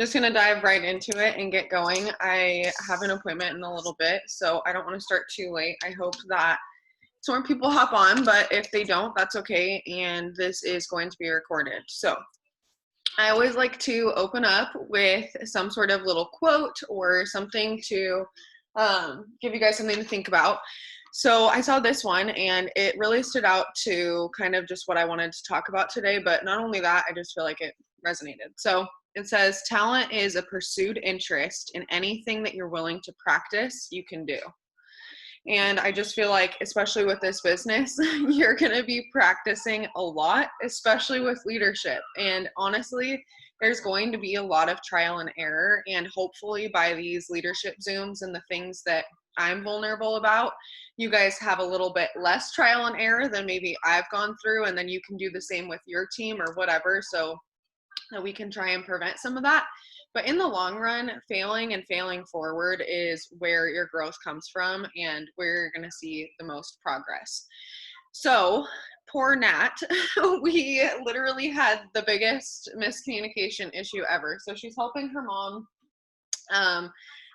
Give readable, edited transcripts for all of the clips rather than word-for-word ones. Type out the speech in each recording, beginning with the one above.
just going to dive right into it and get going. I have an appointment in a little bit, so I don't want to start too late. I hope that some more people hop on, but if they don't, that's okay. And this is going to be recorded. So I always like to open up with some sort of little quote or something to give you guys something to think about. So I saw this one and it really stood out to kind of just what I wanted to talk about today. But not only that, I just feel like it resonated. So it says, talent is a pursued interest in anything that you're willing to practice, you can do. And I just feel like, especially with this business, you're going to be practicing a lot, especially with leadership. And honestly, there's going to be a lot of trial and error. And hopefully, by these leadership Zooms and the things that I'm vulnerable about, you guys have a little bit less trial and error than maybe I've gone through. And then you can do the same with your team or whatever. So that we can try and prevent some of that. But in the long run, failing and failing forward is where your growth comes from and where you're going to see the most progress. So poor Nat, we literally had the biggest miscommunication issue ever. So she's helping her mom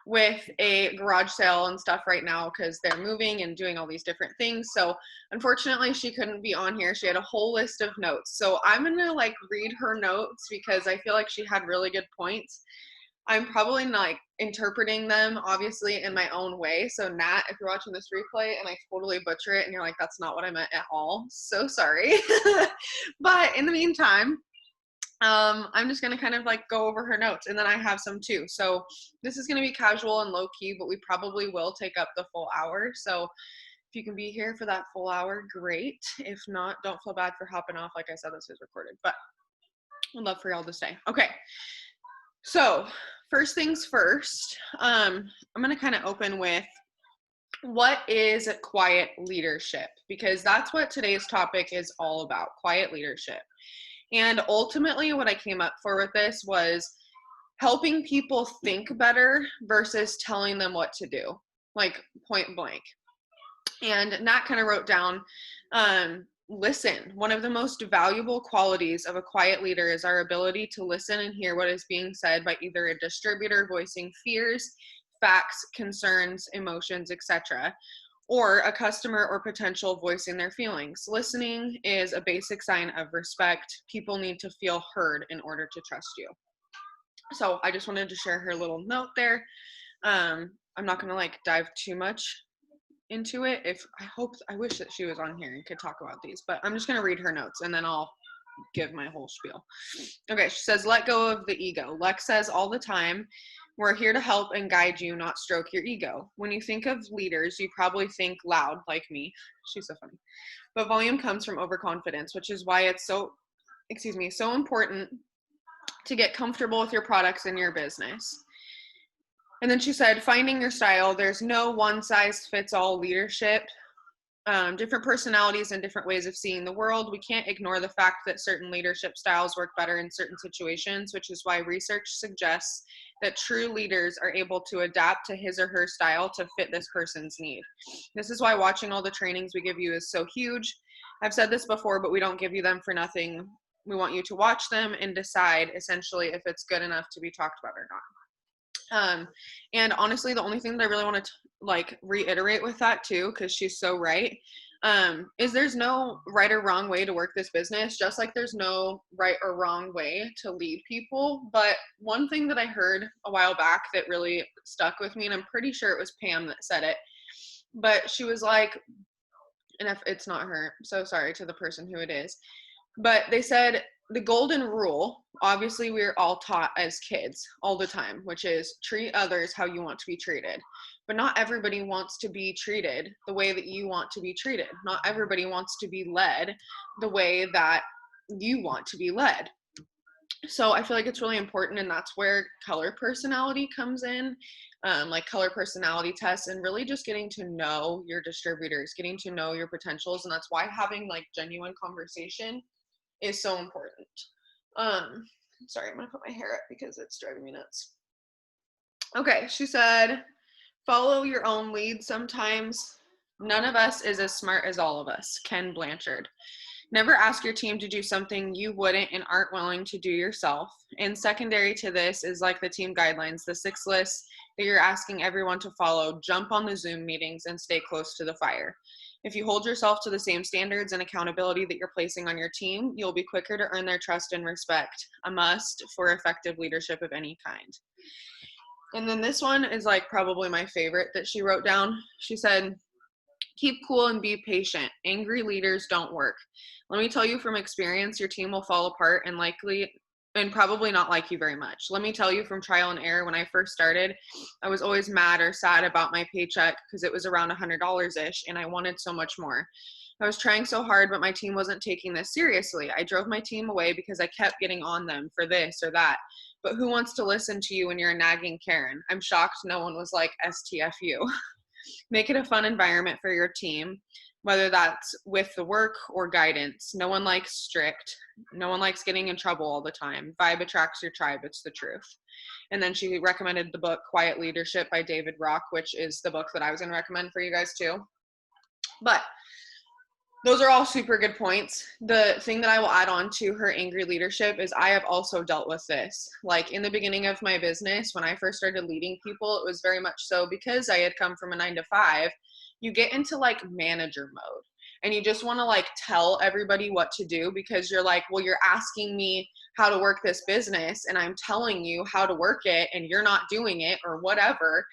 with a garage sale and stuff right now because they're moving and doing all these different things. So unfortunately she couldn't be on here. She had a whole list of notes. So I'm gonna read her notes because I feel like she had really good points. I'm probably not interpreting them obviously in my own way. So Nat, if you're watching this replay and I totally butcher it and you're like, that's not what I meant at all, so sorry. But in the meantime, I'm just going to kind of go over her notes, and then I have some too. So this is going to be casual and low key, but we probably will take up the full hour. So if you can be here for that full hour, great. If not, don't feel bad for hopping off. Like I said, this is recorded, but I'd love for y'all to stay. Okay. So first things first, I'm going to kind of open with what is quiet leadership, because that's what today's topic is all about, quiet leadership. And ultimately what I came up for with this was helping people think better versus telling them what to do, point blank. And Nat kind of wrote down, listen. One of the most valuable qualities of a quiet leader is our ability to listen and hear what is being said by either a distributor voicing fears, facts, concerns, emotions, etc., or a customer or potential voicing their feelings. Listening is a basic sign of respect. People need to feel heard in order to trust you. So I just wanted to share her little note there. I'm not going to dive too much into it. I wish that she was on here and could talk about these, but I'm just going to read her notes and then I'll give my whole spiel. Okay, she says, let go of the ego. Lex says all the time, we're here to help and guide you, not stroke your ego. When you think of leaders, you probably think loud, like me. She's so funny. But volume comes from overconfidence, which is why it's so important to get comfortable with your products and your business. And then she said, finding your style. There's no one size fits all leadership. Different personalities and different ways of seeing the world. We can't ignore the fact that certain leadership styles work better in certain situations, which is why research suggests that true leaders are able to adapt to his or her style to fit this person's need. This is why watching all the trainings we give you is so huge. I've said this before, but we don't give you them for nothing. We want you to watch them and decide essentially if it's good enough to be talked about or not. And honestly, the only thing that I really want to reiterate with that too, because she's so right, is there's no right or wrong way to work this business, just like there's no right or wrong way to lead people. But one thing that I heard a while back that really stuck with me, and I'm pretty sure it was Pam that said it, but she was like, and if it's not her, so sorry to the person who it is, but they said the golden rule, obviously we're all taught as kids all the time, which is treat others how you want to be treated. But not everybody wants to be treated the way that you want to be treated. Not everybody wants to be led the way that you want to be led. So I feel like it's really important, and that's where color personality comes in, color personality tests, and really just getting to know your distributors, getting to know your potentials. And that's why having genuine conversation is so important. Sorry, I'm gonna put my hair up because it's driving me nuts. Okay, she said, follow your own lead sometimes. None of us is as smart as all of us. Ken Blanchard. Never ask your team to do something you wouldn't and aren't willing to do yourself. And secondary to this is like the team guidelines, the 6 lists that you're asking everyone to follow. Jump on the Zoom meetings and stay close to the fire. If you hold yourself to the same standards and accountability that you're placing on your team, you'll be quicker to earn their trust and respect, a must for effective leadership of any kind. And then this one is like probably my favorite that she wrote down. She said, keep cool and be patient. Angry leaders don't work. Let me tell you from experience, your team will fall apart and probably not like you very much. Let me tell you from trial and error, when I first started, I was always mad or sad about my paycheck because it was around $100-ish and I wanted so much more. I was trying so hard, but my team wasn't taking this seriously. I drove my team away because I kept getting on them for this or that. But who wants to listen to you when you're a nagging Karen? I'm shocked no one was like, STFU. Make it a fun environment for your team, whether that's with the work or guidance. No one likes strict. No one likes getting in trouble all the time. Vibe attracts your tribe. It's the truth. And then she recommended the book Quiet Leadership by David Rock, which is the book that I was going to recommend for you guys too. But those are all super good points. The thing that I will add on to her angry leadership is I have also dealt with this. Like in the beginning of my business, when I first started leading people, it was very much so because I had come from a 9-to-5, you get into like manager mode and you just want to like tell everybody what to do because you're like, well, you're asking me how to work this business and I'm telling you how to work it and you're not doing it or whatever.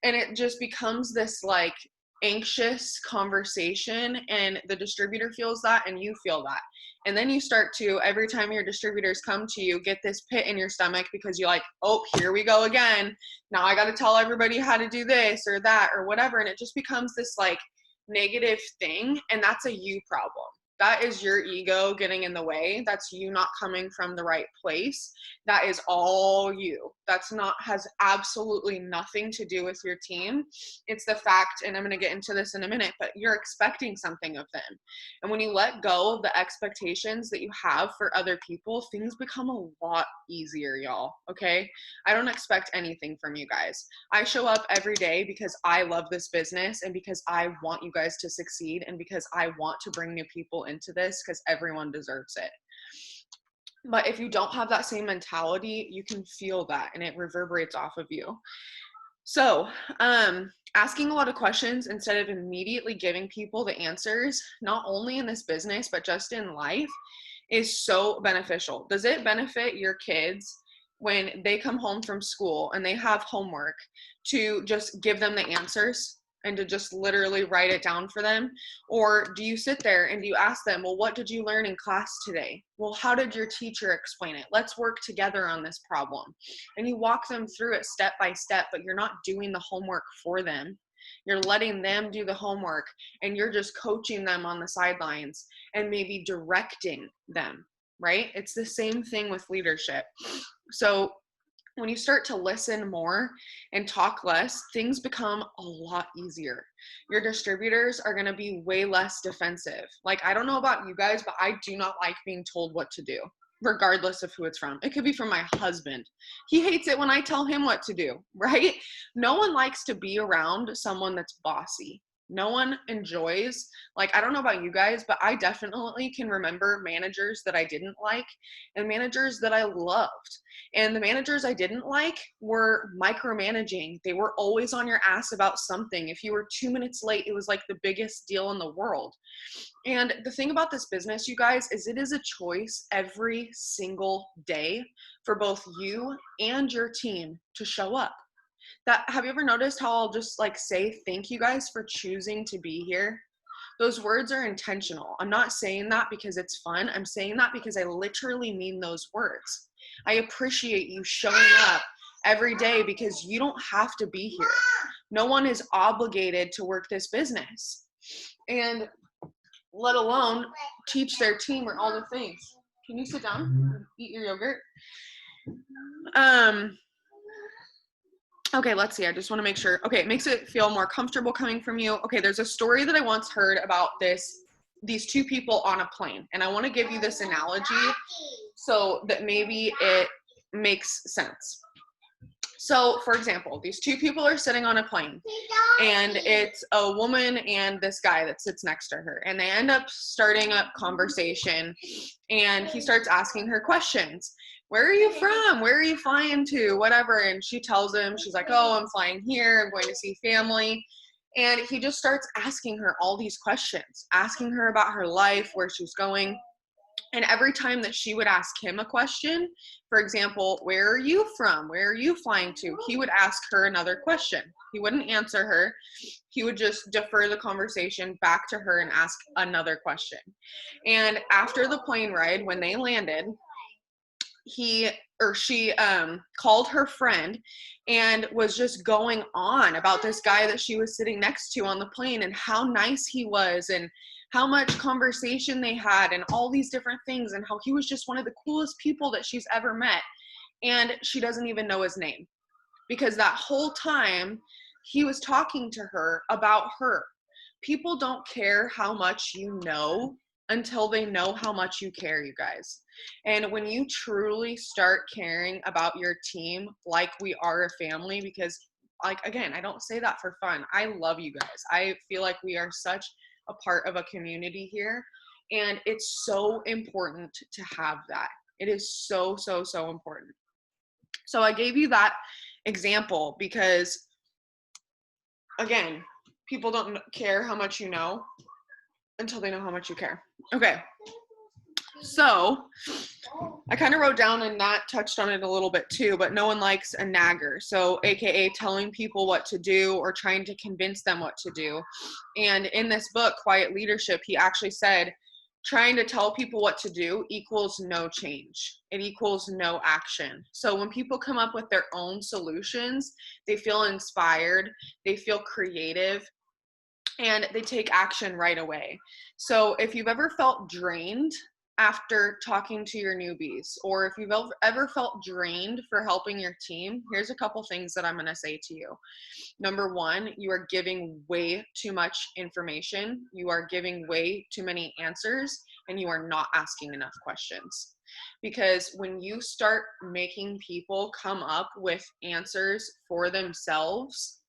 And it just becomes this like anxious conversation, and the distributor feels that and you feel that. And then you start to, every time your distributors come to you, get this pit in your stomach because you're like, oh, here we go again. Now I got to tell everybody how to do this or that or whatever. And it just becomes this like negative thing. And that's a you problem. That is your ego getting in the way. That's you not coming from the right place. That is all you. Has absolutely nothing to do with your team. It's the fact, and I'm going to get into this in a minute, but you're expecting something of them. And when you let go of the expectations that you have for other people, things become a lot easier, y'all. Okay? I don't expect anything from you guys. I show up every day because I love this business and because I want you guys to succeed and because I want to bring new people into this because everyone deserves it. But if you don't have that same mentality, you can feel that and it reverberates off of you. So, asking a lot of questions instead of immediately giving people the answers, not only in this business, but just in life, is so beneficial. Does it benefit your kids when they come home from school and they have homework to just give them the answers and to just literally write it down for them? Or do you sit there and do you ask them, well, what did you learn in class today? Well, how did your teacher explain it? Let's work together on this problem. And you walk them through it step by step, but you're not doing the homework for them. You're letting them do the homework and you're just coaching them on the sidelines and maybe directing them, right? It's the same thing with leadership. So when you start to listen more and talk less, things become a lot easier. Your distributors are going to be way less defensive. Like, I don't know about you guys, but I do not like being told what to do, regardless of who it's from. It could be from my husband. He hates it when I tell him what to do, right? No one likes to be around someone that's bossy. No one enjoys, like, I don't know about you guys, but I definitely can remember managers that I didn't like and managers that I loved. And the managers I didn't like were micromanaging. They were always on your ass about something. If you were 2 minutes late, it was like the biggest deal in the world. And the thing about this business, you guys, is it is a choice every single day for both you and your team to show up. Have you ever noticed how I'll just like say, thank you guys for choosing to be here? Those words are intentional. I'm not saying that because it's fun. I'm saying that because I literally mean those words. I appreciate you showing up every day because you don't have to be here. No one is obligated to work this business, and let alone teach their team or all the things. Can you sit down and eat your yogurt? Okay, let's see. I just want to make sure. Okay, it makes it feel more comfortable coming from you. Okay, there's a story that I once heard about these two people on a plane. And I want to give you this analogy so that maybe it makes sense. So, for example, these two people are sitting on a plane, and it's a woman and this guy that sits next to her, and they end up starting up conversation, and he starts asking her questions. Where are you from? Where are you flying to? Whatever. And she tells him, she's like, oh, I'm flying here. I'm going to see family. And he just starts asking her all these questions, asking her about her life, where she's going. And every time that she would ask him a question, for example, where are you from? Where are you flying to? He would ask her another question. He wouldn't answer her. He would just defer the conversation back to her and ask another question. And after the plane ride, when they landed, he or she called her friend and was just going on about this guy that she was sitting next to on the plane and how nice he was and how much conversation they had and all these different things and how he was just one of the coolest people that she's ever met. And she doesn't even know his name because that whole time he was talking to her about her. People don't care how much you know until they know how much you care, you guys. And when you truly start caring about your team like we are a family, because like again, I don't say that for fun. I love you guys. I feel like we are such a part of a community here, and it's so important to have that. It is so important. So I gave you that example because again, people don't care how much you know until they know how much you care. Okay. So I kind of wrote down, and Nat touched on it a little bit too, but no one likes a nagger. So AKA telling people what to do or trying to convince them what to do. And in this book, Quiet Leadership, he actually said, trying to tell people what to do equals no change. It equals no action. So when people come up with their own solutions, they feel inspired, they feel creative, and they take action right away. So if you've ever felt drained after talking to your newbies, or if you've ever felt drained for helping your team, here's a couple things that I'm going to say to you. Number one, you are giving way too much information. You are giving way too many answers, and you are not asking enough questions. Because when you start making people come up with answers for themselves,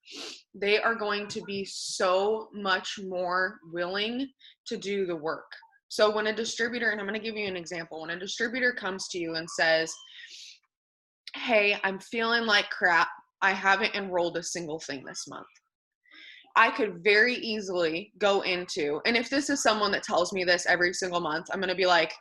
they are going to be so much more willing to do the work. So when a distributor, and I'm going to give you an example, when a distributor comes to you and says, hey, I'm feeling like crap, I haven't enrolled a single thing this month, I could very easily go into, and if this is someone that tells me this every single month, I'm going to be like,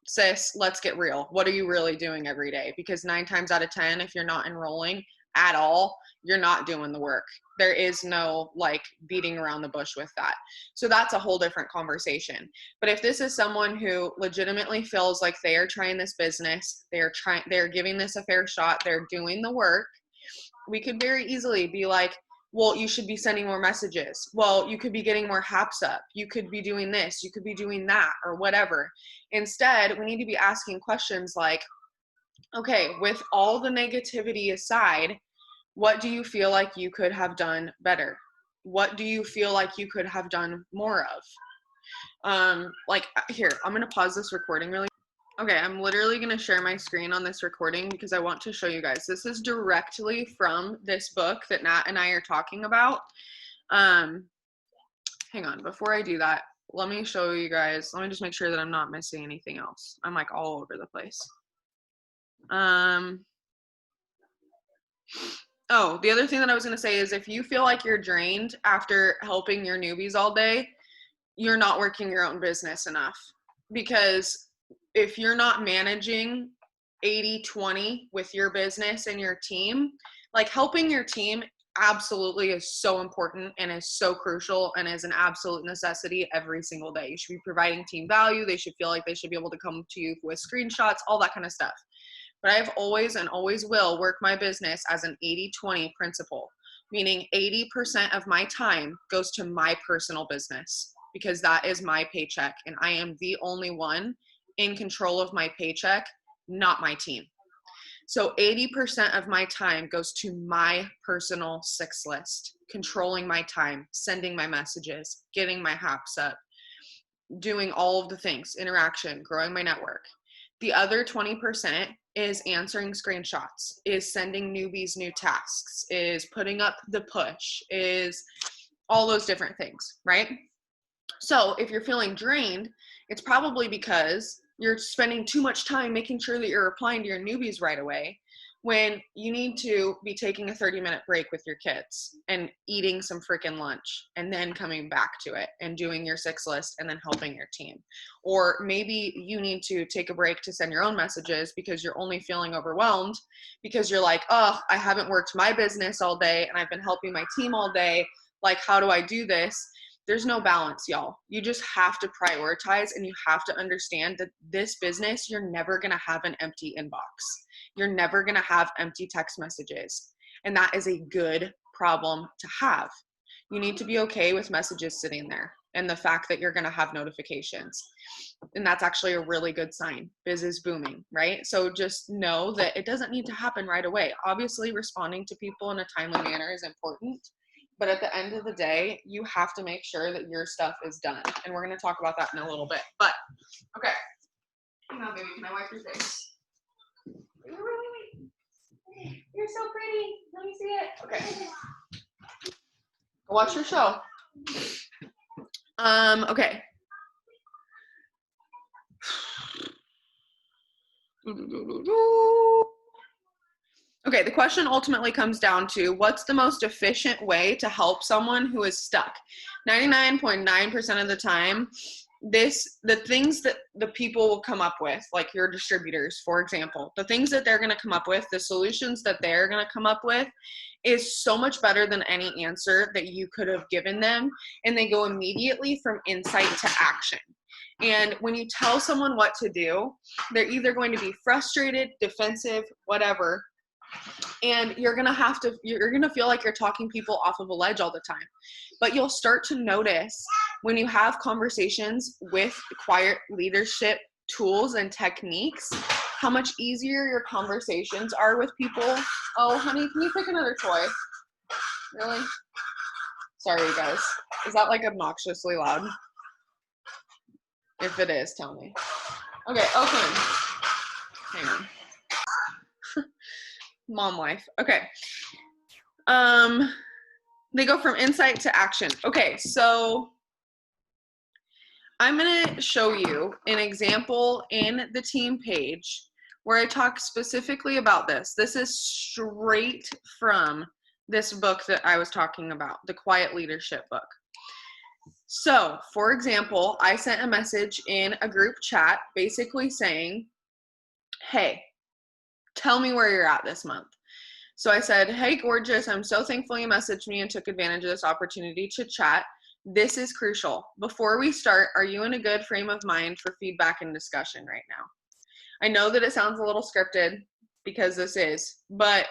sis, let's get real. What are you really doing every day? Because 9 times out of 10, if you're not enrolling at all, you're not doing the work. There is no like beating around the bush with that. So that's a whole different conversation. But if this is someone who legitimately feels like they are trying this business, they're giving this a fair shot, they're doing the work, we could very easily be like, well, you should be sending more messages. Well, you could be getting more haps up. You could be doing this. You could be doing that, or whatever. Instead, we need to be asking questions like, okay, with all the negativity aside, what do you feel like you could have done better? What do you feel like you could have done more of? Here, I'm going to pause this recording really. Okay, I'm literally going to share my screen on this recording because I want to show you guys. This is directly from this book that Nat and I are talking about. Hang on, before I do that, let me show you guys. Let me just make sure that I'm not missing anything else. I'm like all over the place. Oh, the other thing that I was going to say is if you feel like you're drained after helping your newbies all day, you're not working your own business enough. Because if you're not managing 80-20 with your business and your team, like helping your team absolutely is so important and is so crucial and is an absolute necessity every single day. You should be providing team value. They should feel like they should be able to come to you with screenshots, all that kind of stuff. But I've always and always will work my business as an 80-20 principle, meaning 80% of my time goes to my personal business because that is my paycheck and I am the only one in control of my paycheck, not my team. So 80% of my time goes to my personal 6 list, controlling my time, sending my messages, getting my haps up, doing all of the things, interaction, growing my network. The other 20% is answering screenshots, is sending newbies new tasks, is putting up the push, is all those different things, right? So if you're feeling drained, it's probably because you're spending too much time making sure that you're replying to your newbies right away, when you need to be taking a 30-minute break with your kids and eating some freaking lunch and then coming back to it and doing your 6 list and then helping your team. Or maybe you need to take a break to send your own messages because you're only feeling overwhelmed because you're like, oh, I haven't worked my business all day and I've been helping my team all day. Like, how do I do this? There's no balance, y'all. You just have to prioritize, and you have to understand that this business, you're never going to have an empty inbox. You're never going to have empty text messages. And that is a good problem to have. You need to be okay with messages sitting there and the fact that you're going to have notifications. And that's actually a really good sign. Biz is booming, right? So just know that it doesn't need to happen right away. Obviously, responding to people in a timely manner is important. But at the end of the day, you have to make sure that your stuff is done. And we're going to talk about that in a little bit. But, okay. Hang on, baby. Can I wipe your face? Wait. You're so pretty. Let me see it. Okay. Watch your show. Okay. Okay, the question ultimately comes down to, what's the most efficient way to help someone who is stuck? 99.9% of the time, the things that the people will come up with, like your distributors, for example, the things that they're going to come up with, the solutions that they're going to come up with is so much better than any answer that you could have given them. And they go immediately from insight to action. And when you tell someone what to do, they're either going to be frustrated, defensive, whatever. And you're going to feel like you're talking people off of a ledge all the time. But you'll start to notice when you have conversations with quiet leadership tools and techniques, how much easier your conversations are with people. Oh, honey, can you pick another toy? Really? Sorry, you guys. Is that like obnoxiously loud? If it is, tell me. Okay, open. Hang on. Mom life. Okay. They go from insight to action. Okay, so I'm going to show you an example in the team page where I talk specifically about this. This is straight from this book that I was talking about, the Quiet Leadership book. So, for example, I sent a message in a group chat basically saying, hey, tell me where you're at this month. So I said, hey, gorgeous, I'm so thankful you messaged me and took advantage of this opportunity to chat. This is crucial. Before we start, are you in a good frame of mind for feedback and discussion right now? I know that it sounds a little scripted because this is, but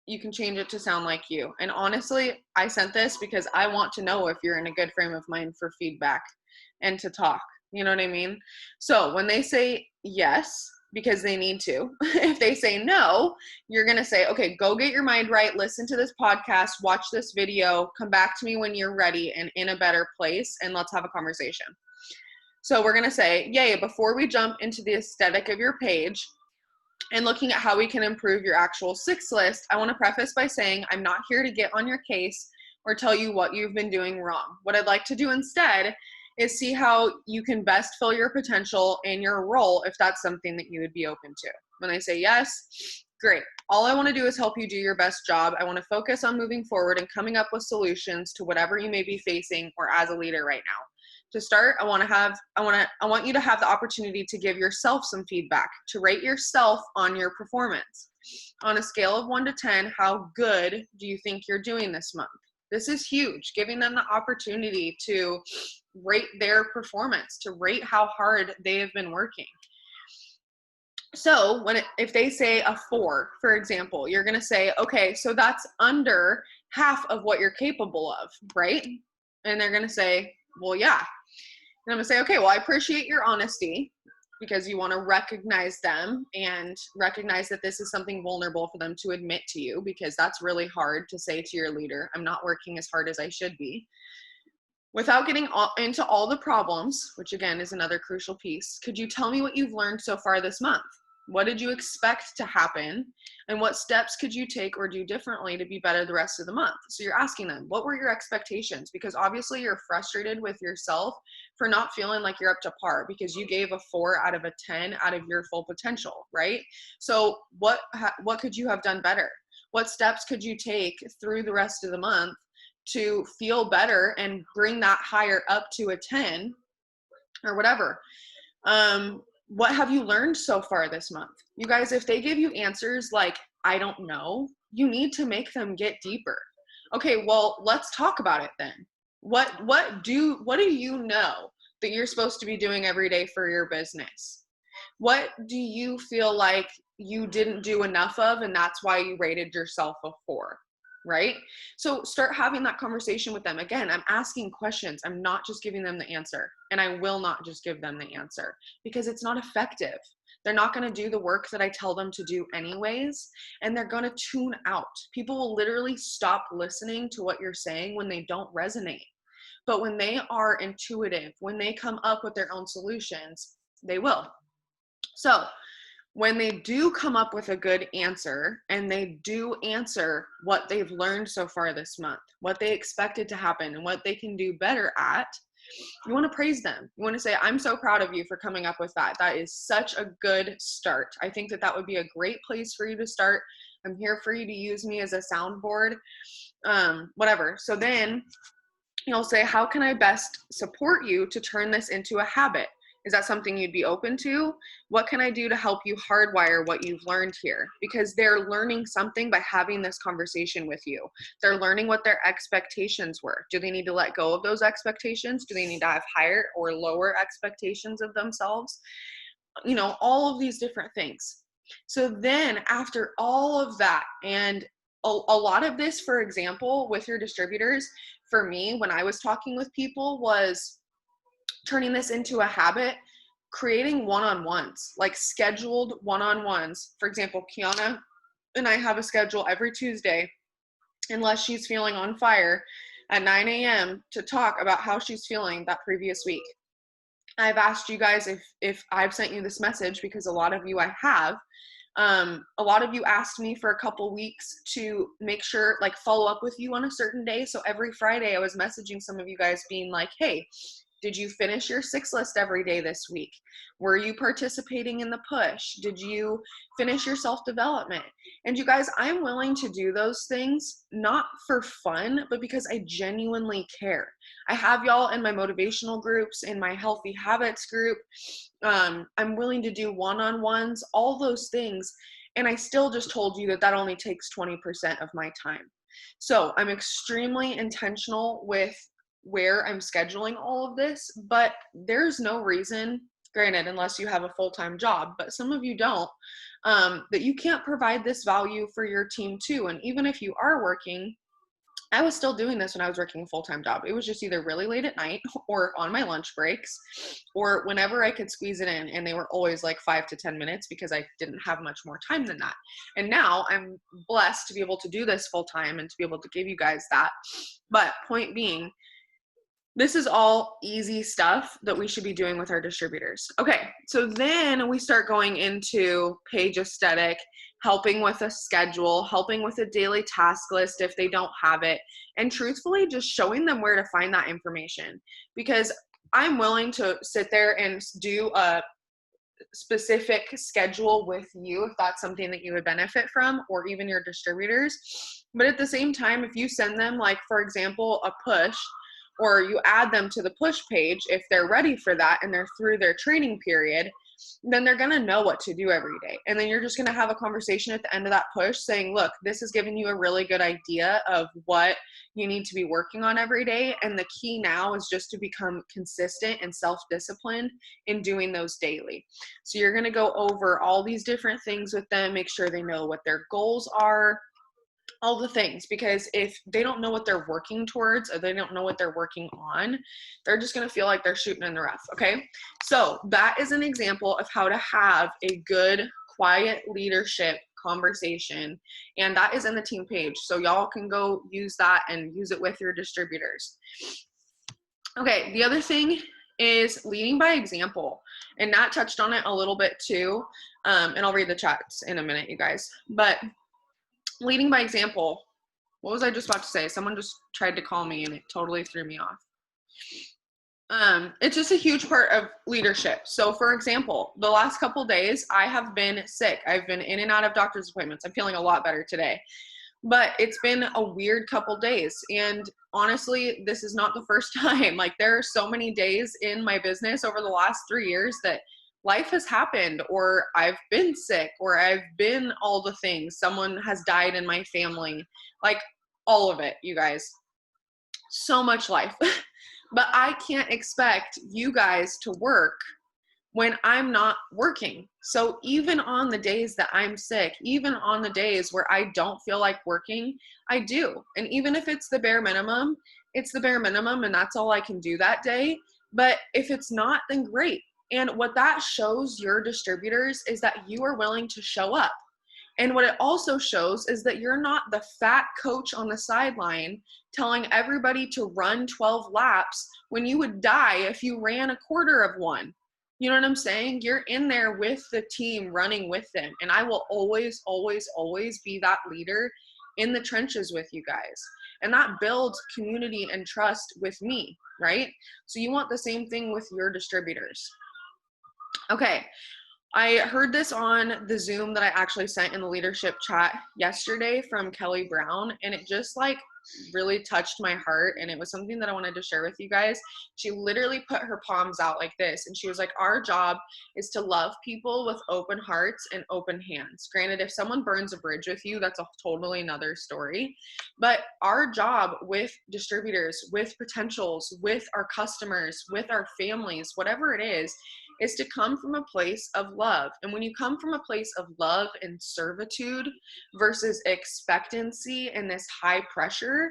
you can change it to sound like you. And honestly, I sent this because I want to know if you're in a good frame of mind for feedback and to talk. You know what I mean? So when they say yes, because they need to. If they say no, you're going to say, okay, go get your mind right, listen to this podcast, watch this video, come back to me when you're ready and in a better place, and let's have a conversation. So we're going to say, yay, before we jump into the aesthetic of your page and looking at how we can improve your actual 6 list, I want to preface by saying I'm not here to get on your case or tell you what you've been doing wrong. What I'd like to do instead is see how you can best fill your potential in your role if that's something that you would be open to. When they say yes, great. All I want to do is help you do your best job. I want to focus on moving forward and coming up with solutions to whatever you may be facing or as a leader right now. To start, I want you to have the opportunity to give yourself some feedback, to rate yourself on your performance. On a scale of 1 to 10, how good do you think you're doing this month? This is huge, giving them the opportunity to rate their performance, to rate how hard they have been working. So if they say a 4, for example, you're going to say, okay, so that's under half of what you're capable of, right? And they're going to say, well, yeah. And I'm going to say, okay, well, I appreciate your honesty, because you want to recognize them and recognize that this is something vulnerable for them to admit to you, because that's really hard to say to your leader, I'm not working as hard as I should be. Without getting into all the problems, which again is another crucial piece, could you tell me what you've learned so far this month? What did you expect to happen? And what steps could you take or do differently to be better the rest of the month? So you're asking them, what were your expectations? Because obviously you're frustrated with yourself for not feeling like you're up to par because you gave a 4 out of a 10 out of your full potential, right? So what could you have done better? What steps could you take through the rest of the month to feel better and bring that higher up to a 10 or whatever? What have you learned so far this month? You guys, if they give you answers like, I don't know, you need to make them get deeper. Okay, well, let's talk about it then. What do you know that you're supposed to be doing every day for your business? What do you feel like you didn't do enough of, and that's why you rated yourself a 4? Right? So start having that conversation with them. Again, I'm asking questions. I'm not just giving them the answer. And I will not just give them the answer because it's not effective. They're not going to do the work that I tell them to do anyways. And they're going to tune out. People will literally stop listening to what you're saying when they don't resonate. But when they are intuitive, when they come up with their own solutions, they will. So when they do come up with a good answer and they do answer what they've learned so far this month, what they expected to happen and what they can do better at, you want to praise them. You want to say, I'm so proud of you for coming up with that. That is such a good start. I think that that would be a great place for you to start. I'm here for you to use me as a soundboard, whatever. So then you'll say, how can I best support you to turn this into a habit? Is that something you'd be open to? What can I do to help you hardwire what you've learned here? Because they're learning something by having this conversation with you. They're learning what their expectations were. Do they need to let go of those expectations? Do they need to have higher or lower expectations of themselves? You know, all of these different things. So then after all of that, and a lot of this, for example, with your distributors, for me, when I was talking with people, was turning this into a habit, creating one-on-ones, like scheduled one-on-ones. For example, Kiana and I have a schedule every Tuesday, unless she's feeling on fire, at 9 a.m. to talk about how she's feeling that previous week. I've asked you guys if I've sent you this message because a lot of you I have. A lot of you asked me for a couple weeks to make sure, like, follow up with you on a certain day. So every Friday I was messaging some of you guys being like, hey, did you finish your 6 list every day this week? Were you participating in the push? Did you finish your self-development? And you guys, I'm willing to do those things, not for fun, but because I genuinely care. I have y'all in my motivational groups, in my healthy habits group. I'm willing to do one-on-ones, all those things. And I still just told you that that only takes 20% of my time. So I'm extremely intentional with where I'm scheduling all of this, but there's no reason, granted, unless you have a full-time job, but some of you don't, that you can't provide this value for your team too. And even if you are working, I was still doing this when I was working a full-time job. It was just either really late at night or on my lunch breaks or whenever I could squeeze it in. And they were always like 5 to 10 minutes because I didn't have much more time than that. And now I'm blessed to be able to do this full-time and to be able to give you guys that. But point being, this is all easy stuff that we should be doing with our distributors. Okay, so then we start going into page aesthetic, helping with a schedule, helping with a daily task list if they don't have it, and truthfully just showing them where to find that information. Because I'm willing to sit there and do a specific schedule with you if that's something that you would benefit from, or even your distributors. But at the same time, if you send them, like, for example, a push, or you add them to the push page, if they're ready for that and they're through their training period, then they're going to know what to do every day. And then you're just going to have a conversation at the end of that push saying, look, this has given you a really good idea of what you need to be working on every day. And the key now is just to become consistent and self-disciplined in doing those daily. So you're going to go over all these different things with them, make sure they know what their goals are, all the things, because if they don't know what they're working towards or they don't know what they're working on, they're just going to feel like they're shooting in the rough. Okay. So that is an example of how to have a good, quiet leadership conversation. And that is in the team page. So y'all can go use that and use it with your distributors. Okay. The other thing is leading by example. And Nat touched on it a little bit too. And I'll read the chats in a minute, you guys. But leading by example, what was I just about to say? Someone just tried to call me and it totally threw me off. It's just a huge part of leadership. So for example, the last couple days I have been sick. I've been in and out of doctor's appointments. I'm feeling a lot better today, but it's been a weird couple days. And honestly, this is not the first time. Like, there are so many days in my business over the last 3 years that life has happened, or I've been sick, or I've been all the things. Someone has died in my family, like all of it, you guys. So much life. But I can't expect you guys to work when I'm not working. So even on the days that I'm sick, even on the days where I don't feel like working, I do. And even if it's the bare minimum, it's the bare minimum and that's all I can do that day. But if it's not, then great. And what that shows your distributors is that you are willing to show up. And what it also shows is that you're not the fat coach on the sideline telling everybody to run 12 laps when you would die if you ran a quarter of one. You know what I'm saying? You're in there with the team, running with them. And I will always, always, always be that leader in the trenches with you guys. And that builds community and trust with me, right? So you want the same thing with your distributors. Okay. I heard this on the Zoom that I actually sent in the leadership chat yesterday from Kelly Brown, and it just like really touched my heart, and it was something that I wanted to share with you guys. She literally put her palms out like this, and she was like, our job is to love people with open hearts and open hands. Granted, if someone burns a bridge with you, that's a totally another story, but our job with distributors, with potentials, with our customers, with our families, whatever it is to come from a place of love. And when you come from a place of love and servitude versus expectancy and this high pressure,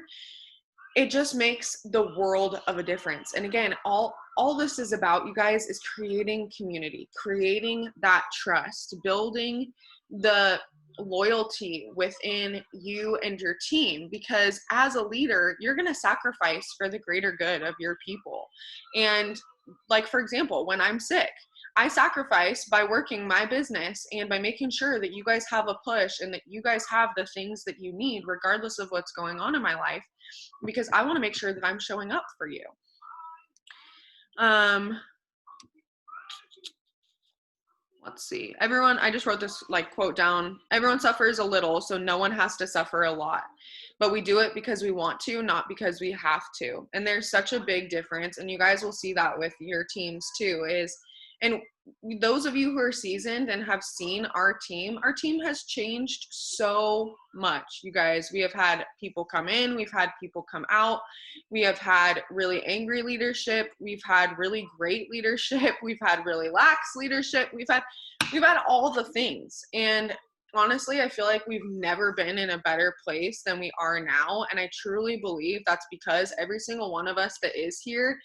it just makes the world of a difference. And again, all this is about, you guys, is creating community, creating that trust, building the loyalty within you and your team, because as a leader, you're going to sacrifice for the greater good of your people. And like, for example, when I'm sick, I sacrifice by working my business and by making sure that you guys have a push and that you guys have the things that you need, regardless of what's going on in my life, because I want to make sure that I'm showing up for you. Let's see. Everyone, I just wrote this like quote down. Everyone suffers a little, so no one has to suffer a lot. But we do it because we want to, not because we have to. And there's such a big difference. And you guys will see that with your teams too, and those of you who are seasoned and have seen our team has changed so much. You guys, we have had people come in, we've had people come out, we have had really angry leadership, we've had really great leadership, we've had really lax leadership, we've had all the things. And honestly, I feel like we've never been in a better place than we are now. And I truly believe that's because every single one of us that is here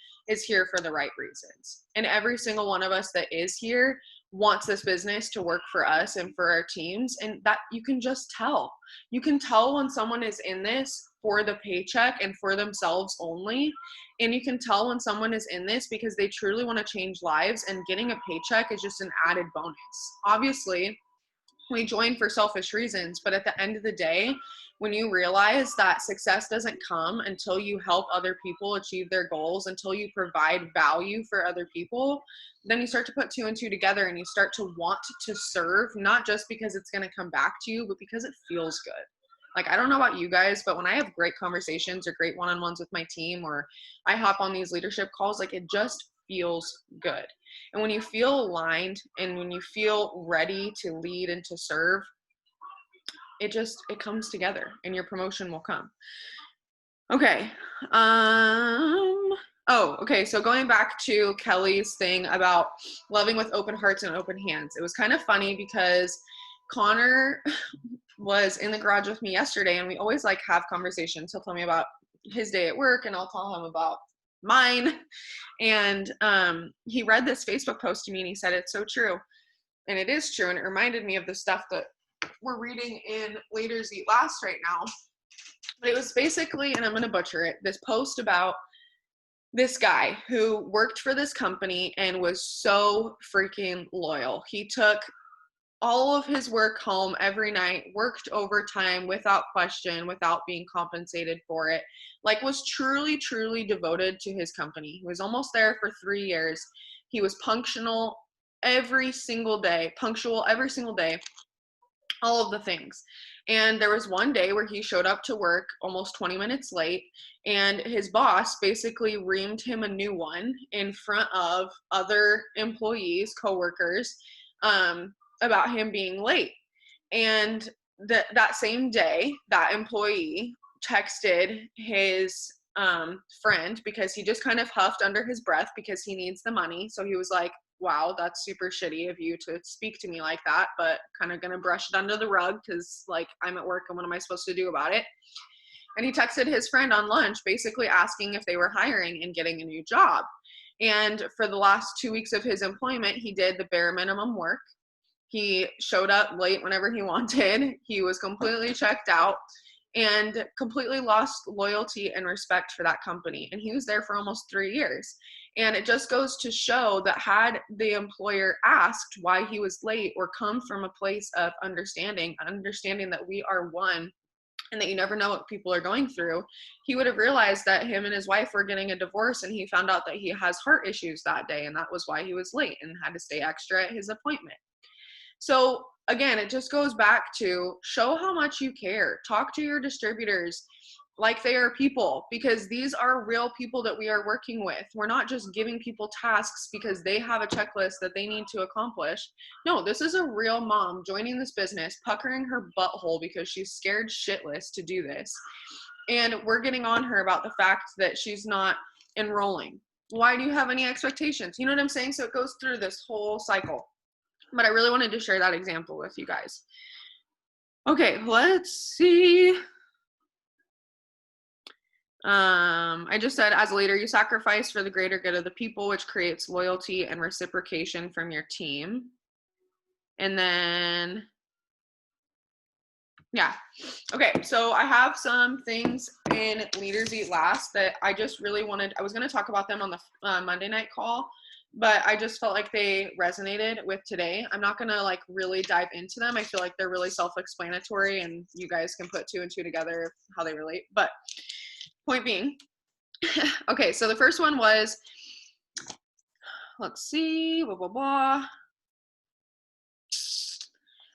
for the right reasons. And every single one of us that is here wants this business to work for us and for our teams. And that you can just tell. You can tell when someone is in this for the paycheck and for themselves only. And you can tell when someone is in this because they truly want to change lives, and getting a paycheck is just an added bonus. Obviously, we join for selfish reasons, but at the end of the day, when you realize that success doesn't come until you help other people achieve their goals, until you provide value for other people, then you start to put two and two together and you start to want to serve, not just because it's going to come back to you, but because it feels good. Like, I don't know about you guys, but when I have great conversations or great one-on-ones with my team, or I hop on these leadership calls, like, it just feels good. And when you feel aligned and when you feel ready to lead and to serve, it comes together and your promotion will come. Okay. Okay. So going back to Kelly's thing about loving with open hearts and open hands, it was kind of funny because Connor was in the garage with me yesterday, and we always like have conversations. He'll tell me about his day at work and I'll tell him about mine. And he read this Facebook post to me and he said, it's so true. And it is true. And it reminded me of the stuff that we're reading in Leaders Eat Last right now. But it was basically, and I'm going to butcher it, this post about this guy who worked for this company and was so freaking loyal. He took all of his work home every night, worked overtime without question, without being compensated for it, like was truly, truly devoted to his company. He was almost there for 3 years. He was punctual every single day, all of the things. And there was one day where he showed up to work almost 20 minutes late, and his boss basically reamed him a new one in front of other employees, coworkers, about him being late. And that same day, that employee texted his friend, because he just kind of huffed under his breath because he needs the money. So he was like, wow, that's super shitty of you to speak to me like that, but kind of gonna brush it under the rug because like I'm at work and what am I supposed to do about it? And he texted his friend on lunch basically asking if they were hiring and getting a new job. And for the last 2 weeks of his employment, he did the bare minimum work. He showed up late whenever he wanted. He was completely checked out and completely lost loyalty and respect for that company. And he was there for almost 3 years. And it just goes to show that had the employer asked why he was late, or come from a place of understanding that we are one and that you never know what people are going through, he would have realized that him and his wife were getting a divorce, and he found out that he has heart issues that day, and that was why he was late and had to stay extra at his appointment. So again, it just goes back to show how much you care. Talk to your distributors like they are people, because these are real people that we are working with. We're not just giving people tasks because they have a checklist that they need to accomplish. No, this is a real mom joining this business, puckering her butthole because she's scared shitless to do this. And we're getting on her about the fact that she's not enrolling. Why do you have any expectations? You know what I'm saying? So it goes through this whole cycle. But I really wanted to share that example with you guys. Okay, let's see. I just said, as a leader, you sacrifice for the greater good of the people, which creates loyalty and reciprocation from your team. And then, yeah. Okay, so I have some things in Leaders Eat Last that I just really wanted. I was going to talk about them on the Monday night call, but I just felt like they resonated with today. I'm not going to like really dive into them. I feel like they're really self-explanatory and you guys can put 2 and 2 together how they relate. But point being, okay, so the first one was, let's see, blah, blah, blah.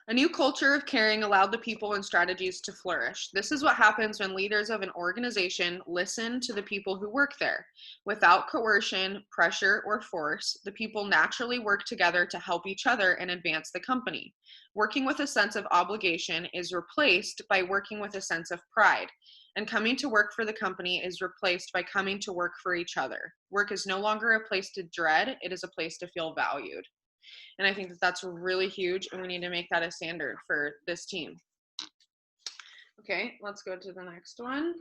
A new culture of caring allowed the people and strategies to flourish. This is what happens when leaders of an organization listen to the people who work there. Without coercion, pressure, or force, the people naturally work together to help each other and advance the company. Working with a sense of obligation is replaced by working with a sense of pride. And coming to work for the company is replaced by coming to work for each other. Work is no longer a place to dread, it is a place to feel valued. And I think that that's really huge, and we need to make that a standard for this team. Okay, let's go to the next one.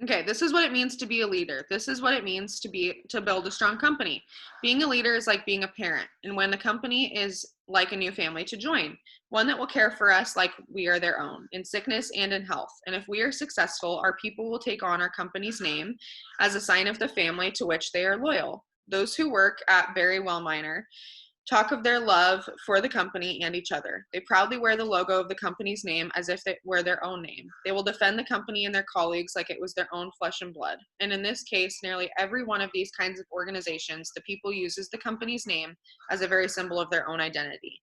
Okay, this is what it means to be a leader. This is what it means to build a strong company. Being a leader is like being a parent, and when the company is like a new family to join, one that will care for us like we are their own, in sickness and in health. And if we are successful, our people will take on our company's name as a sign of the family to which they are loyal. Those who work at Verywell Minor talk of their love for the company and each other. They proudly wear the logo of the company's name as if it were their own name. They will defend the company and their colleagues like it was their own flesh and blood. And in this case, nearly every one of these kinds of organizations, the people uses the company's name as a very symbol of their own identity.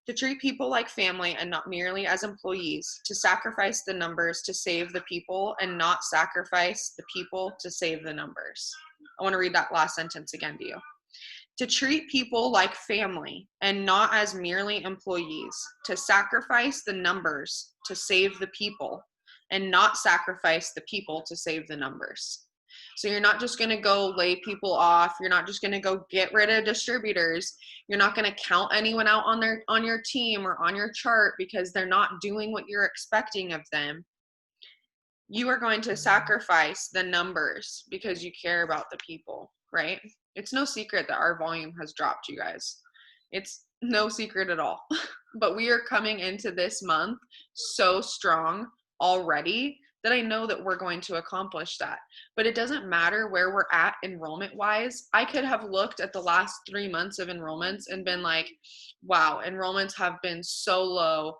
To treat people like family and not merely as employees, to sacrifice the numbers to save the people and not sacrifice the people to save the numbers. I want to read that last sentence again to you. To treat people like family and not as merely employees, to sacrifice the numbers to save the people and not sacrifice the people to save the numbers. So you're not just going to go lay people off. You're not just going to go get rid of distributors. You're not going to count anyone out on your team or on your chart because they're not doing what you're expecting of them. You are going to sacrifice the numbers because you care about the people, right? It's no secret that our volume has dropped, you guys. It's no secret at all. But we are coming into this month so strong already that I know that we're going to accomplish that. But it doesn't matter where we're at enrollment wise. I could have looked at the last 3 months of enrollments and been like, wow, enrollments have been so low,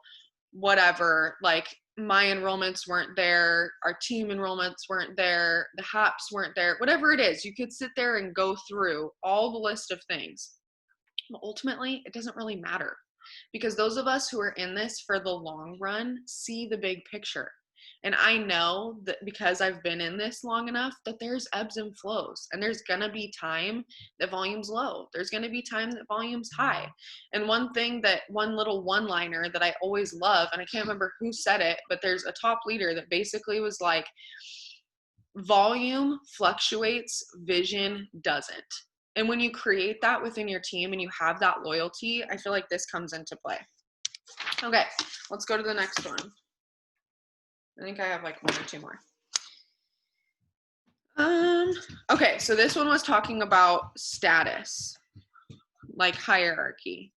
whatever, like my enrollments weren't there, our team enrollments weren't there, the HAPs weren't there, whatever it is. You could sit there and go through all the list of things. But ultimately, it doesn't really matter, because those of us who are in this for the long run see the big picture. And I know that because I've been in this long enough that there's ebbs and flows, and there's going to be time that volume's low. There's going to be time that volume's high. And one little one-liner that I always love, and I can't remember who said it, but there's a top leader that basically was like, volume fluctuates, vision doesn't. And when you create that within your team and you have that loyalty, I feel like this comes into play. Okay, let's go to the next one. I think I have like 1 or 2 more. Okay, so this one was talking about status, like hierarchy.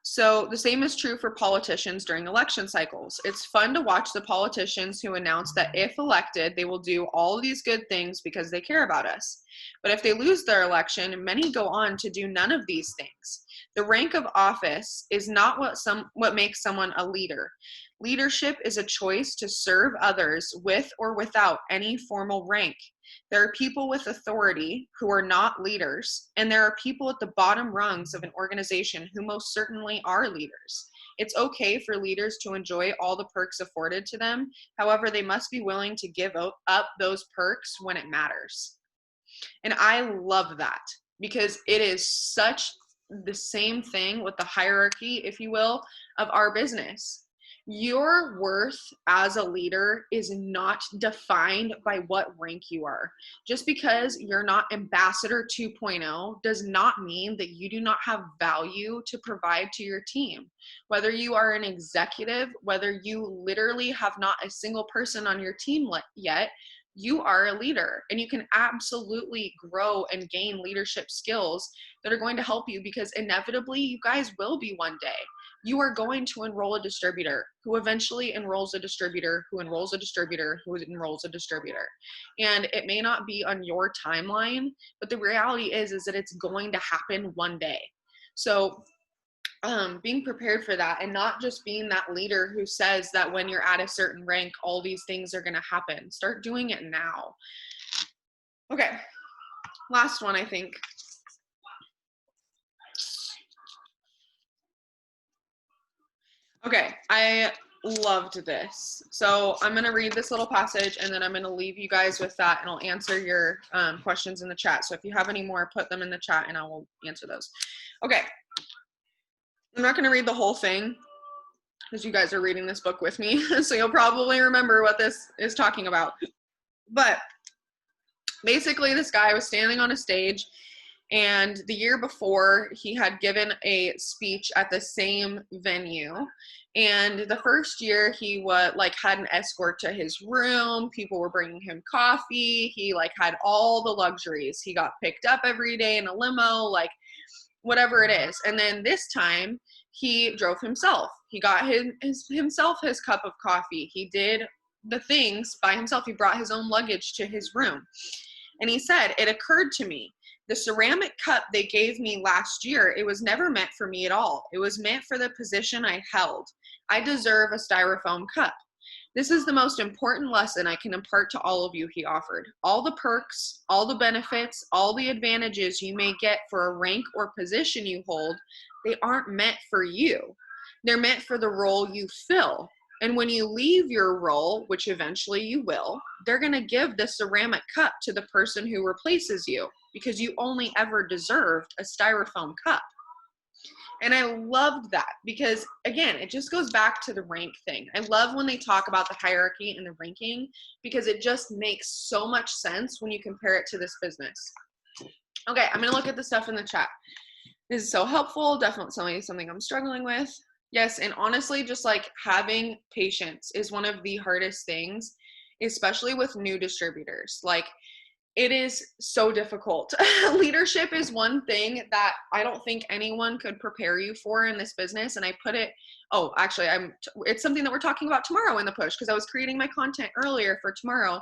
So the same is true for politicians during election cycles. It's fun to watch the politicians who announce that if elected, they will do all these good things because they care about us. But if they lose their election, many go on to do none of these things. The rank of office is not what makes someone a leader. Leadership is a choice to serve others with or without any formal rank. There are people with authority who are not leaders, and there are people at the bottom rungs of an organization who most certainly are leaders. It's okay for leaders to enjoy all the perks afforded to them. However, they must be willing to give up those perks when it matters. And I love that, because it is such the same thing with the hierarchy, if you will, of our business. Your worth as a leader is not defined by what rank you are. Just because you're not Ambassador 2.0 does not mean that you do not have value to provide to your team. Whether you are an executive, whether you literally have not a single person on your team yet, you are a leader, and you can absolutely grow and gain leadership skills that are going to help you, because inevitably you guys will be one day. You are going to enroll a distributor who eventually enrolls a distributor who enrolls a distributor who enrolls a distributor. And it may not be on your timeline, but the reality is that it's going to happen one day. So being prepared for that, and not just being that leader who says that when you're at a certain rank, all these things are going to happen. Start doing it now. Okay, last one, I think. Okay, I loved this. So I'm going to read this little passage, and then I'm going to leave you guys with that, and I'll answer your questions in the chat. So if you have any more, put them in the chat and I will answer those. Okay. I'm not going to read the whole thing because you guys are reading this book with me, so you'll probably remember what this is talking about. But basically, this guy was standing on a stage, and the year before, he had given a speech at the same venue. And the first year, he had an escort to his room. People were bringing him coffee. He had all the luxuries. He got picked up every day in a limo, whatever it is. And then this time he drove himself. He got himself his cup of coffee. He did the things by himself. He brought his own luggage to his room. And he said, "It occurred to me, the ceramic cup they gave me last year, it was never meant for me at all. It was meant for the position I held. I deserve a styrofoam cup. This is the most important lesson I can impart to all of you," he offered. "All the perks, all the benefits, all the advantages you may get for a rank or position you hold, they aren't meant for you. They're meant for the role you fill. And when you leave your role, which eventually you will, they're going to give the ceramic cup to the person who replaces you, because you only ever deserved a styrofoam cup." And I loved that, because again, it just goes back to the rank thing. I love when they talk about the hierarchy and the ranking, because it just makes so much sense when you compare it to this business. Okay, I'm gonna look at the stuff in the chat. This is so helpful. Definitely something I'm struggling with. Yes, and honestly, just having patience is one of the hardest things, especially with new distributors. It is so difficult. Leadership is one thing that I don't think anyone could prepare you for in this business. And I put it, oh, actually, it's something that we're talking about tomorrow in the push, because I was creating my content earlier for tomorrow.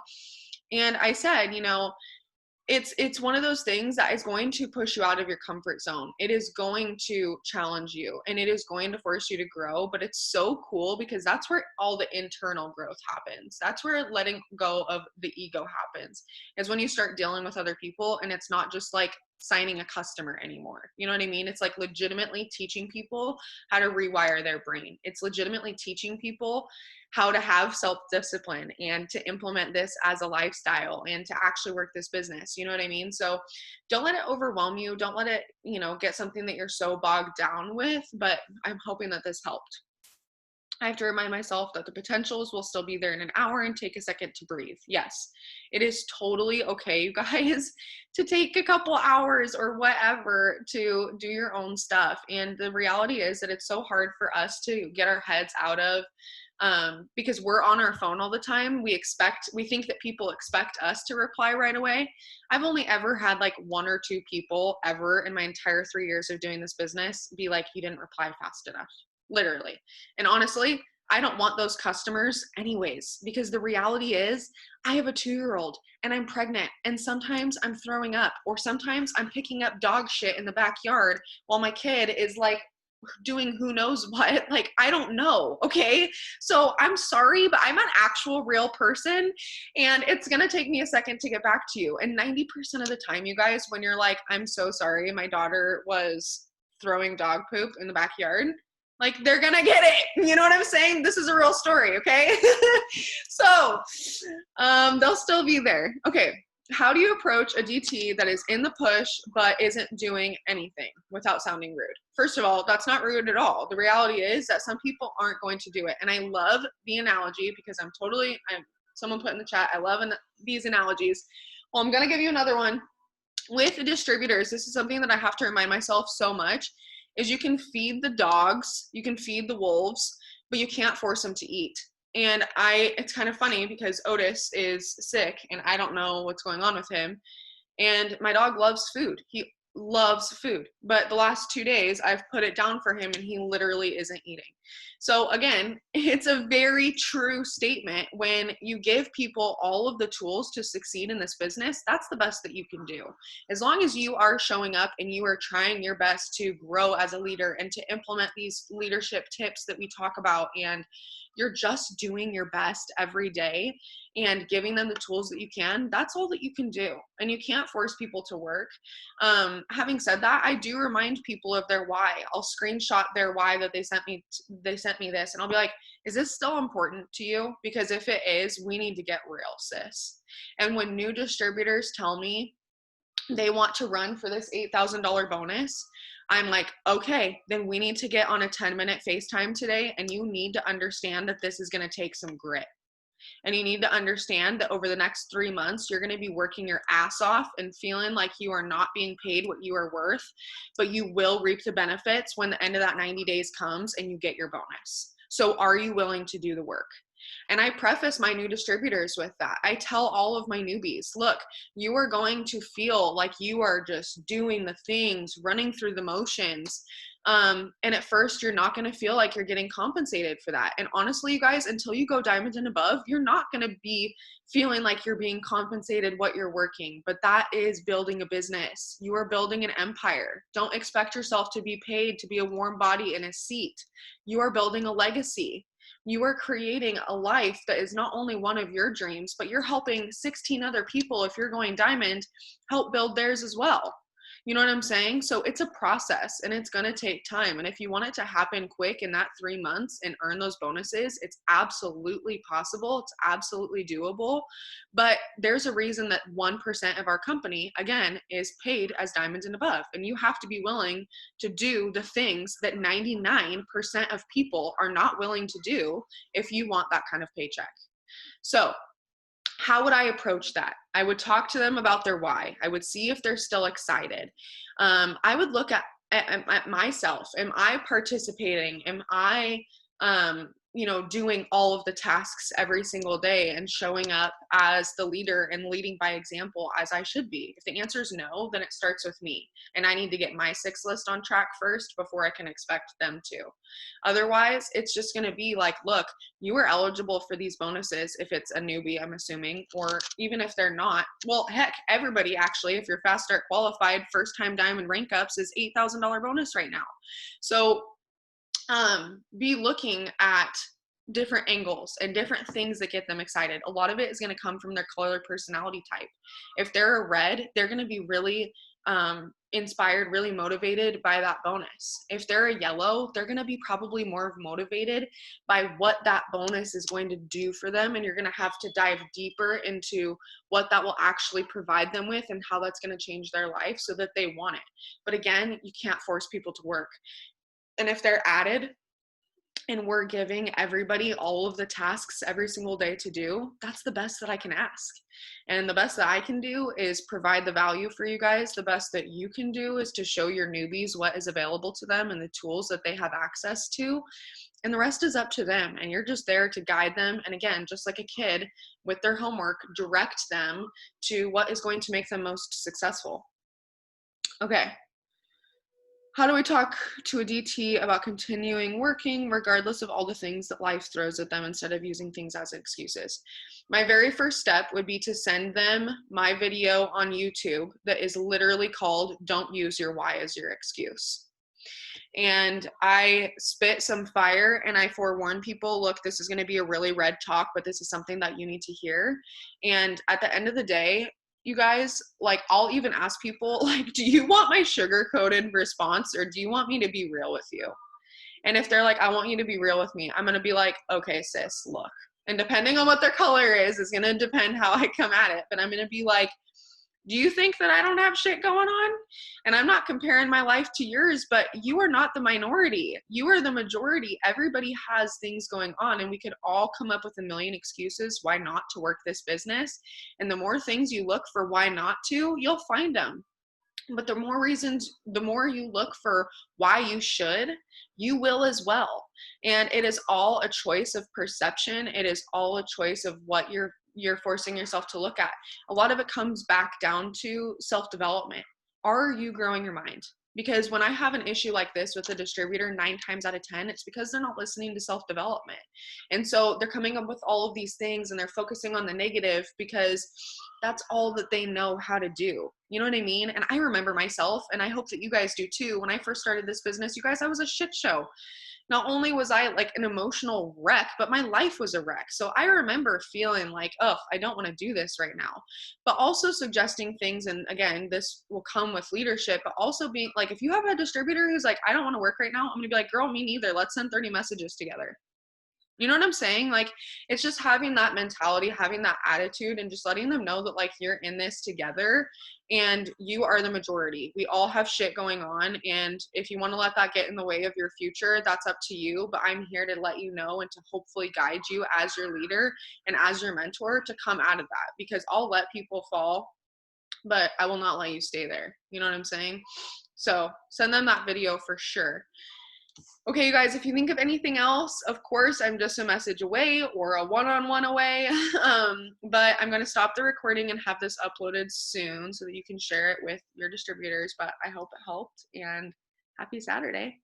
And I said, it's one of those things that is going to push you out of your comfort zone. It is going to challenge you and it is going to force you to grow, but it's so cool because that's where all the internal growth happens. That's where letting go of the ego happens, is when you start dealing with other people and it's not just like signing a customer anymore. You know what I mean? It's like legitimately teaching people how to rewire their brain. It's legitimately teaching people how to have self-discipline and to implement this as a lifestyle and to actually work this business. You know what I mean? So don't let it overwhelm you. Don't let it, get something that you're so bogged down with, but I'm hoping that this helped. I have to remind myself that the potentials will still be there in an hour and take a second to breathe. Yes, it is totally okay, you guys, to take a couple hours or whatever to do your own stuff. And the reality is that it's so hard for us to get our heads out of, because we're on our phone all the time. We think that people expect us to reply right away. I've only ever had like 1 or 2 people ever in my entire 3 years of doing this business be like, you didn't reply fast enough. Literally. And honestly, I don't want those customers anyways, because the reality is I have a 2-year-old and I'm pregnant and sometimes I'm throwing up, or sometimes I'm picking up dog shit in the backyard while my kid is like doing who knows what. Like, I don't know. Okay. So I'm sorry, but I'm an actual real person and it's going to take me a second to get back to you. And 90% of the time, you guys, when you're like, I'm so sorry, my daughter was throwing dog poop in the backyard, like, they're gonna get it. You know what I'm saying? This is a real story, okay? So, they'll still be there. Okay, how do you approach a DT that is in the push but isn't doing anything without sounding rude? First of all, that's not rude at all. The reality is that some people aren't going to do it. And I love the analogy because someone put in the chat, I love these analogies. Well, I'm gonna give you another one. With distributors, this is something that I have to remind myself so much, is you can feed the dogs, you can feed the wolves, but you can't force them to eat. And it's kind of funny because Otis is sick and I don't know what's going on with him. And my dog loves food. He loves food. But the last 2 days I've put it down for him and he literally isn't eating. So again, it's a very true statement. When you give people all of the tools to succeed in this business, that's the best that you can do. As long as you are showing up and you are trying your best to grow as a leader and to implement these leadership tips that we talk about, and you're just doing your best every day and giving them the tools that you can, that's all that you can do. And you can't force people to work. Having said that, I do remind people of their why. I'll screenshot their why that they sent me this, and I'll be like, is this still important to you? Because if it is, we need to get real, sis. And when new distributors tell me they want to run for this $8,000 bonus, I'm like, okay, then we need to get on a 10-minute FaceTime today, and you need to understand that this is going to take some grit. And you need to understand that over the next 3 months, you're going to be working your ass off and feeling like you are not being paid what you are worth, but you will reap the benefits when the end of that 90 days comes and you get your bonus. So are you willing to do the work? And I preface my new distributors with that. I tell all of my newbies, look, you are going to feel like you are just doing the things, running through the motions. And at first, you're not going to feel like you're getting compensated for that. And honestly, you guys, until you go diamond and above, you're not going to be feeling like you're being compensated what you're working. But that is building a business. You are building an empire. Don't expect yourself to be paid to be a warm body in a seat. You are building a legacy. You are creating a life that is not only one of your dreams, but you're helping 16 other people, if you're going diamond, help build theirs as well. You know what I'm saying? So it's a process and it's going to take time. And if you want it to happen quick in that 3 months and earn those bonuses, it's absolutely possible. It's absolutely doable. But there's a reason that 1% of our company, again, is paid as diamonds and above. And you have to be willing to do the things that 99% of people are not willing to do if you want that kind of paycheck. So how would I approach that? I would talk to them about their why. I would see if they're still excited. I would look at myself. Am I participating? Am I doing all of the tasks every single day and showing up as the leader and leading by example as I should be? If the answer is no, then it starts with me. And I need to get my 6 list on track first before I can expect them to. Otherwise, it's just going to be like, look, you are eligible for these bonuses if it's a newbie, I'm assuming, or even if they're not. Well, heck, everybody actually, if you're Fast Start qualified, first time diamond rank ups is $8,000 bonus right now. So be looking at different angles and different things that get them excited. A lot of it is going to come from their color personality type. If they're a red, they're going to be really inspired, really motivated by that bonus. If they're a yellow, they're going to be probably more motivated by what that bonus is going to do for them. And you're going to have to dive deeper into what that will actually provide them with and how that's going to change their life so that they want it. But again, you can't force people to work. And if they're added and we're giving everybody all of the tasks every single day to do, that's the best that I can ask. And the best that I can do is provide the value for you guys. The best that you can do is to show your newbies what is available to them and the tools that they have access to. And the rest is up to them. And you're just there to guide them. And again, just like a kid with their homework, direct them to what is going to make them most successful. Okay. How do we talk to a DT about continuing working regardless of all the things that life throws at them instead of using things as excuses? My very first step would be to send them my video on YouTube that is literally called "Don't Use Your Why as Your Excuse." And I spit some fire and I forewarn people, look, this is going to be a really red talk, but this is something that you need to hear. And at the end of the day, you guys, like, I'll even ask people, like, do you want my sugar-coated response or do you want me to be real with you? And if they're like, I want you to be real with me, I'm going to be like, okay, sis, look. And depending on what their color is going to depend how I come at it. But I'm going to be like, do you think that I don't have shit going on? And I'm not comparing my life to yours, but you are not the minority. You are the majority. Everybody has things going on, and we could all come up with a million excuses why not to work this business. And the more things you look for why not to, you'll find them. But the more reasons, the more you look for why you should, you will as well. And it is all a choice of perception. It is all a choice of what you're forcing yourself to look at. A lot of it comes back down to self-development. Are you growing your mind? Because when I have an issue like this with a distributor, 9 times out of 10, it's because they're not listening to self-development. And so they're coming up with all of these things and they're focusing on the negative because that's all that they know how to do. You know what I mean? And I remember myself, and I hope that you guys do too. When I first started this business, you guys, I was a shit show. Not only was I like an emotional wreck, but my life was a wreck. So I remember feeling like, oh, I don't want to do this right now. But also suggesting things, and again, this will come with leadership, but also being like, if you have a distributor who's like, I don't want to work right now, I'm going to be like, girl, me neither. Let's send 30 messages together. You know what I'm saying? Like, it's just having that mentality, having that attitude, and just letting them know that, like, you're in this together and you are the majority. We all have shit going on. And if you want to let that get in the way of your future, that's up to you. But I'm here to let you know and to hopefully guide you as your leader and as your mentor to come out of that, because I'll let people fall, but I will not let you stay there. You know what I'm saying? So send them that video for sure. Okay, you guys, if you think of anything else, of course, I'm just a message away or a one-on-one away. But I'm going to stop the recording and have this uploaded soon so that you can share it with your distributors. But I hope it helped, and happy Saturday.